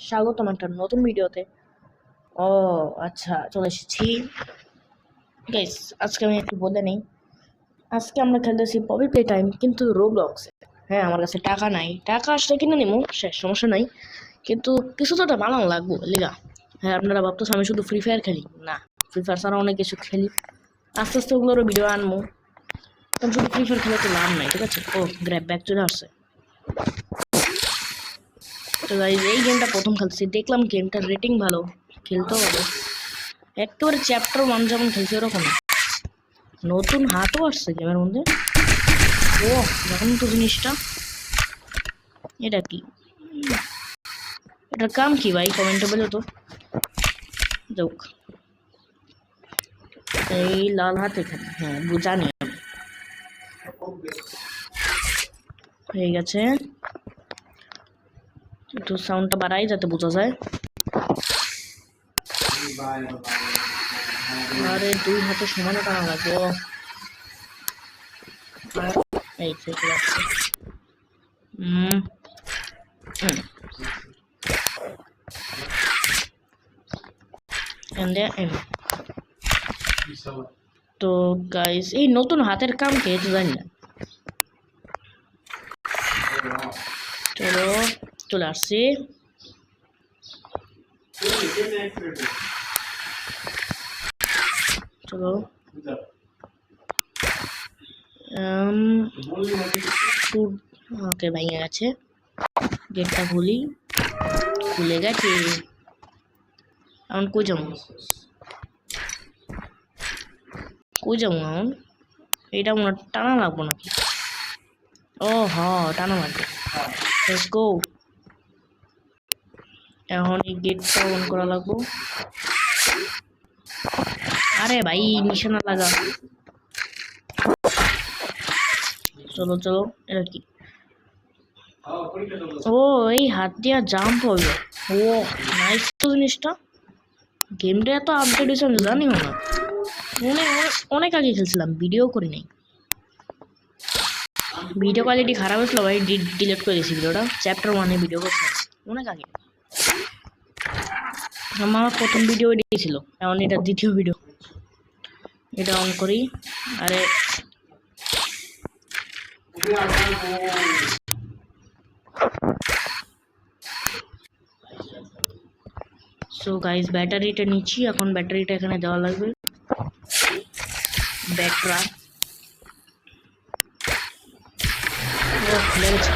স্বাগতম একটা নতুন ভিডিওতে। ও আচ্ছা, চলে এসেছি গাইস। আজকে আমি একটু বলে নেই, আজকে আমরা খেলতেছি পপি প্লে টাইম, কিন্তু রোবলক্সে। হ্যাঁ, আমার কাছে টাকা নাই, টাকা আসলে কিনে নিবো, সে সমস্যা নাই, কিন্তু কিছু তো একটা বানানো লাগবো লিগা। হ্যাঁ, আপনারা ভাবতেছেন আমি শুধু ফ্রি ফায়ার খেলি, না, ফ্রি ফায়ার ছাড়া অনেক কিছু খেলি। আস্তে আস্তে ওগুলোরও ভিডিও আনবো, কারণ শুধু ফ্রি ফায়ার খেলে তো লাভ নাই, ঠিক আছে? ও গ্র্যাব ব্যাক চলে আসছে। তো গাইস, এই গেমটা প্রথম খেলতেছি, দেখলাম গেমটার রেটিং ভালো, খেলতেও ভালো, একেবারে চ্যাপ্টার 1 যেমন খেলছে ওরকম। নতুন হাতও আসছে গেমের মধ্যে। ও দেখুন তো জিনিসটা, এটা কি, এটার কাম কি ভাই? কমেন্টে বলো তো। যাক, এই লাল হাত এখানে, হ্যাঁ জানি আমি। হয়ে গেছে, একটু সাউন্ডটা বাড়াই যাতে বোঝা যায়। আরে দুই হাতে সমানে টানা লাগবে। এই থেকে যাচ্ছে। তো গাইস, এই নতুন হাতের কাম কে তো জানি না। চলো চলে আসছি। চলো ওকে, ভেঙে গেছে গেটটা, খুলে গেছে। এখন কই যাবো এখন? এটা মনে টানা লাগবো নাকি? ও হ, টানা লাগবে। Let's go. এখন এই গেটটা অন করা লাগবো। আরে ভাই, নিশানা লাগা। চলো চলো, এটা কি? ও, এই হাত দিয়া জাম্প হবে। ও নাইস তো জিনিসটা। গেমটা এত আপডেট হয়েছে আমি জানিও না, অনেক আগে খেলছিলাম, ভিডিও করি নাই। ভিডিও কোয়ালিটি খারাপ হয়েছিল ভাই, ডিলিট করে দিয়েছি ভিডিওটা। চ্যাপ্টার 1-এ ভিডিও করছিলাম অনেক আগে, আমার প্রথম ভিডিও এটাই ছিল, এখন এটা দ্বিতীয় ভিডিও। এটা অন করি। আরে সো গাইস, ব্যাটারিটা নিচ্ছি এখন, ব্যাটারিটা এখানে দেওয়া লাগবে। ব্যাটরা খুলে গেছে,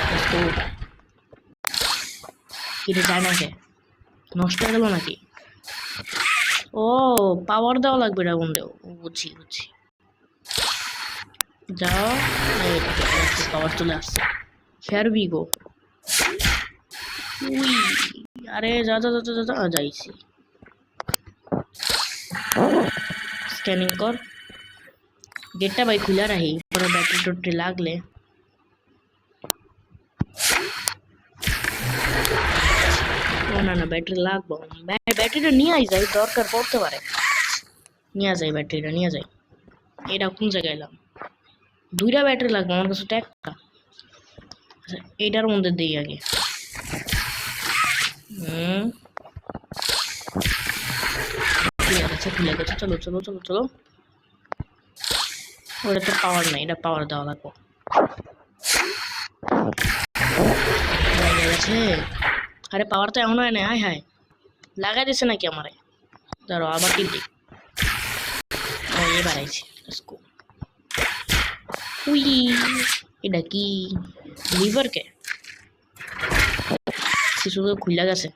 কিনে যায় না, নষ্ট হয়ে গেল নাকি? ও পাওয়ার দেওয়া লাগবে এটা বন্ধু, বুঝছি। যাও, পাওয়ার চলে আসছে। Hair B go. উই, আরে যা যা যা যা যা যাইছি। স্ক্যানিং কর গেটটা ভাই, খুলে রাখি, পরে ব্যাটারি টুটি লাগলে। না না, ব্যাটারি লাগবো, ব্যাটারিটা নিয়ে যাই, দরকার পড়তে পারে। নিয়ে যাই ব্যাটারিটা, নিয়ে যাই। এটা কোন জায়গায় এলাম? দুইটা ব্যাটারি লাগবে আমার কাছে, একটা। এটার মধ্যে দিই আগে। খুলে গেছে। চলো চলো চলো চলো। ওটা তো পাওয়ার নাই, এটা পাওয়ার দেওয়া লাগবে। আরে পাওয়ার তো এমন হয় না, হায় হায়, লাগাই দিছে নাকি আমারে? ধরো আবার টিপ দিই। এবার আইছি, উই, এটা কি লিভার কে কিছু খুলে গেছে।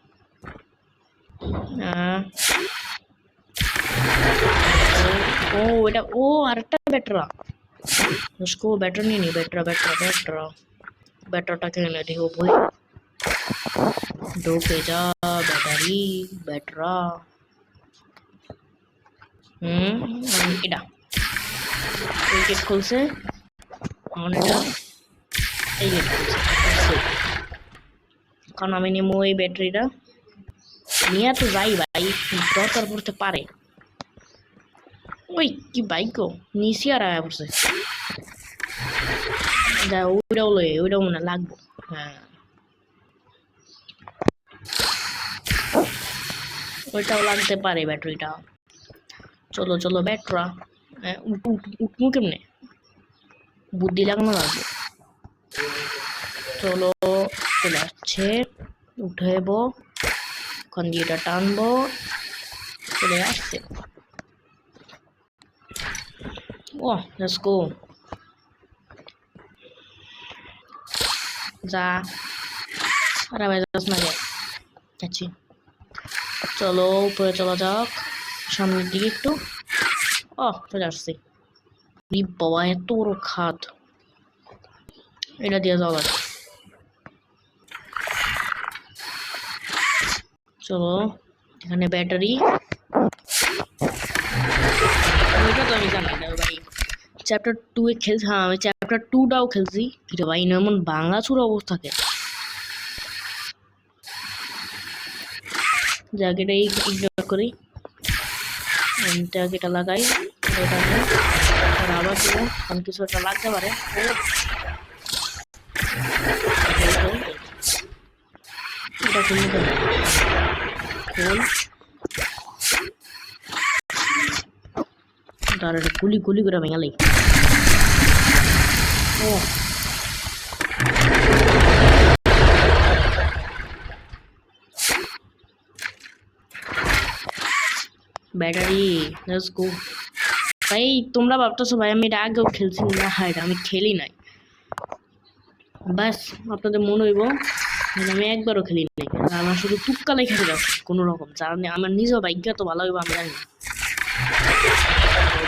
ও এটা, ও আরেকটা ব্যাটারা, उसको बैटर नहीं बैटरটা কিনে নে দেখো বই। ঢোকে যা ব্যাটারি, ব্যাটরা। এটা এই গেট খুলছে, এটা এই গেট খুলছে, কারণ আমি নেবো এই ব্যাটারিটা, নিয়ে তো যাই ভাই, দরকার পড়তে পারে। ওই কি বাইক নিচে আর আয়া পড়ছে, ওইটাও মনে লাগবো। হ্যাঁ, ওইটাও লাগতে পারে ব্যাটারিটা। চলো চলো ব্যাটরা, উঠবো কেমনে, বুদ্ধি লাগানো লাগবে। চলো চলে আসছে, উঠেব, ওখান দিয়ে এটা টানবো, চলে আসছে। ও লেটস গো, যা আরে ভাই যাস না গে, যাচ্ছি। চলো উপরে চলা যাক, সামনের দিকে একটু। ও চলে আসছি। বাবা এত বড় খাত, এটা দিয়ে যাওয়া লাগে। চলো এখানে ব্যাটারি, ওইটা তো আমি জানি না ভাই। চ্যাপ্টার 2 এ খেলছি, হ্যাঁ আমি চ্যাপ্টার 2টাও খেলছি। কিরে ভাই এমন বাংলা চুর অবস্থাকে, জায়গাটা ইগনোর করি, এটা লাগাই, এটা আবার দেবো, কারণ কিছু একটা লাগতে পারে। এটা খুলতে খোল, তার গুলি গুলি করে ভেঙালেই। ও ব্যাটারি, লেটস গো। ভাই তোমরা ভাবতেছো ভাই আমি এটা আগেও খেলছি না, হ্যাঁ এটা আমি খেলি নাই, বাস আপনাদের মনে হইব আমি একবারও খেলি নাই, আমার শুধু টুককালাই খেতে যাচ্ছে কোনো রকম, জানি আমার নিজের ভাগ্য তো ভালো হইব আমি জানি না।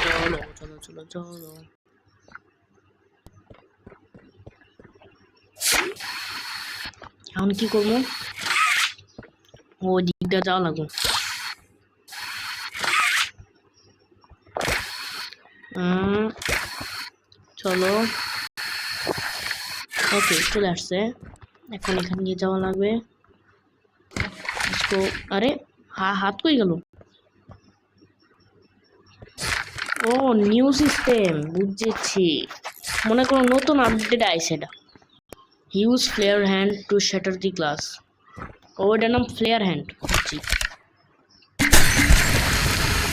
চলো চলো চলো চলো, এখন কি করবো, ও দিকটা যাওয়া লাগবো। চলো ওকে চলে আসছে, এখন এখানে নিয়ে যাওয়া লাগবে। আরে হাত কই গেল, ও নিউ সিস্টেম বুঝেছি, মনে করো নতুন আপডেট আইছে এটা। Use flare hand to shatter the glass, ওটার নাম ফ্লেয়ার হ্যান্ড বুঝছি।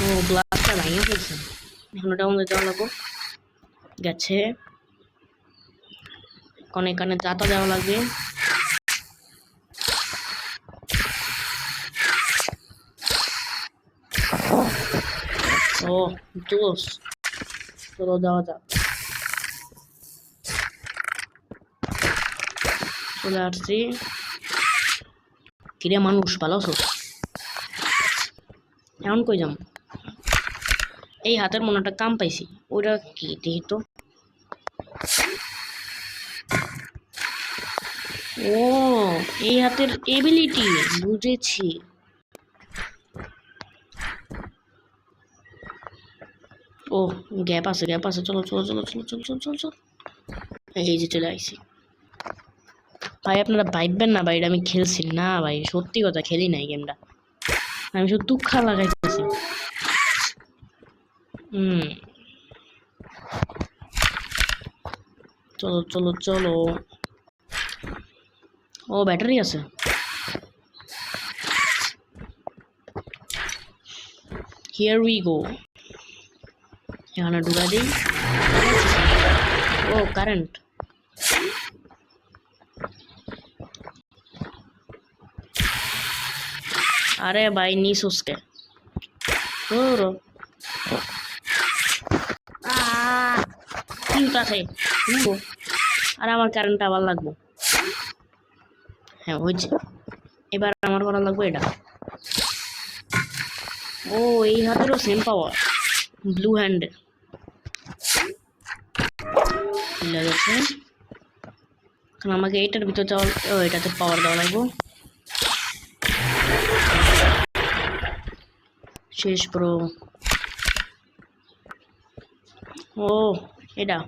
ও গ্লাসটা ভেঙে ফেলছে, এখন ওটা আমাদের যাওয়া লাগবো, গেছে কানে কানে দাতা দেওয়া লাগবে। ও জোস, চলো যাওয়া যাক। চলে আসছি, কিরে মানুষ ভালো আছো, এখন কই যাম, এই হাতের মনে একটা কাম পাইছি, ওটা কি দেখি তো। ও এই হাতের এবিলিটি বুঝেছি। ও গ্যাপ আছে গ্যাপ আছে, চলো চলো চলো চলো চলো চলো চলো চলো, এই যে চলে আইছি। ভাই আপনারা ভাববেন না ভাই আমি খেলছি না, ভাই সত্যি কথা খেলি নাই গেমটা, আমি শুধু দুঃখা লাগাইতেছি। চলো চলো চলো, ও ব্যাটারি আছে, হিয়ার উই গো, এখানে ঢুকা দিই। ও কারেন্ট, আরে ভাই নিস उसके কি উঠাছে, আর আমার কারেন্টটা আবার লাগবো। হ্যাঁ হয়েছে, এবার আমার করা লাগবে এটা। ও এই হাতেরও সেম পাওয়ার, ব্লু হ্যান্ডে গেছে। এখন আমাকে এইটার ভিতর যাওয়া, ও এটাতে পাওয়ার দেওয়া লাগবো। শেষ প্রো, ও এটা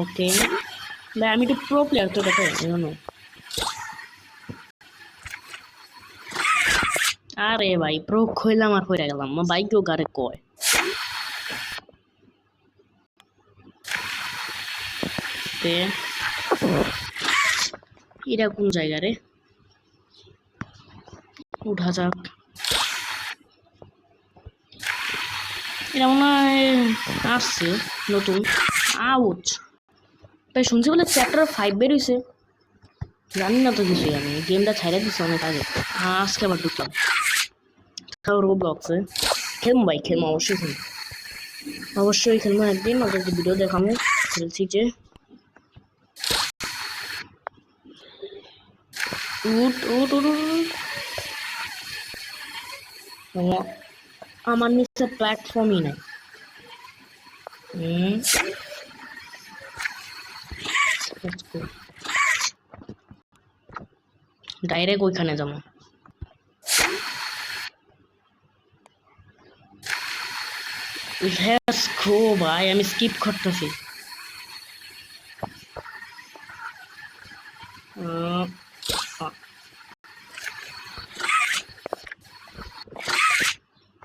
ওকে ভাই আমি একটু প্রো প্লেয়ার তো দেখো, আরে ভাই প্রো খইলাম আর কইরা গেলাম বাইকেও গারে কয় তে এটা কোন জায়গা রে উঠা যাক এটা মনে হয় আসছে নতুন আউচ তাই শুনছি বলে চ্যাপ্টার 5 বের হইছে জানি না তো কিছুই আমি গেমটা ছাইড়া দিছি অনেক আগে আজকে আবার ঢুকলাম তাও রোবলক্সে খেলবো ভাই খেলবো অবশ্যই খেলবো একদিন ওদেরকে ভিডিও দেখাবো খেলছি যে উঠ উঠ উঠ আমার নিচে প্ল্যাটফর্মই নাই ডাইরেক্ট ওইখানে যাবো লেটস গো ভাই আমি স্কিপ করতেছি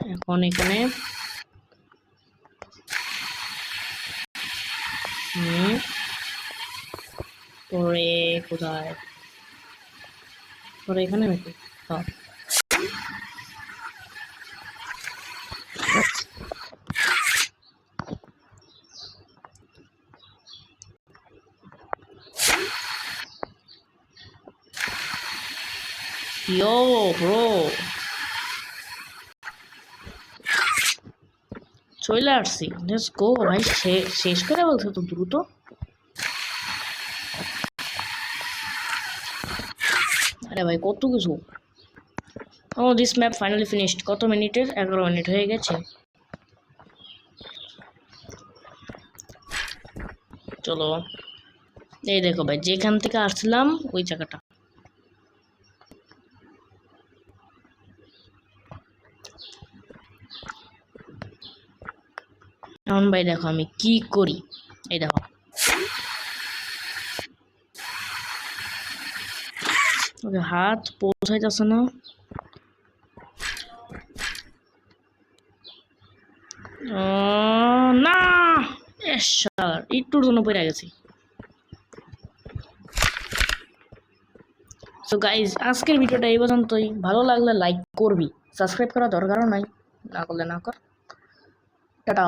এখন এখানে পরে কোথায় পরে এখানে নাকি হ্যাঁ Yo, bro. চলে আসছি লেটস গো ভাই শেষ করে বলছো তো দ্রুত আরে ভাই কত কিছু ও দিস ম্যাপ ফাইনালি ফিনিশড কত মিনিটের 11 মিনিট হয়ে গেছে চলো এই দেখো ভাই যেখান থেকে আসলাম ওই জায়গাটা এখন ভাই দেখো আমি কি করি এই দেখো ওকে হাত পৌঁছাইতেছে না না একটুর জন্য পড়ে গেছি সো গাইজ আজকের ভিডিওটা এই পর্যন্তই ভালো লাগলে লাইক করবি সাবস্ক্রাইব করা দরকারও নাই না করলে না কর টাটা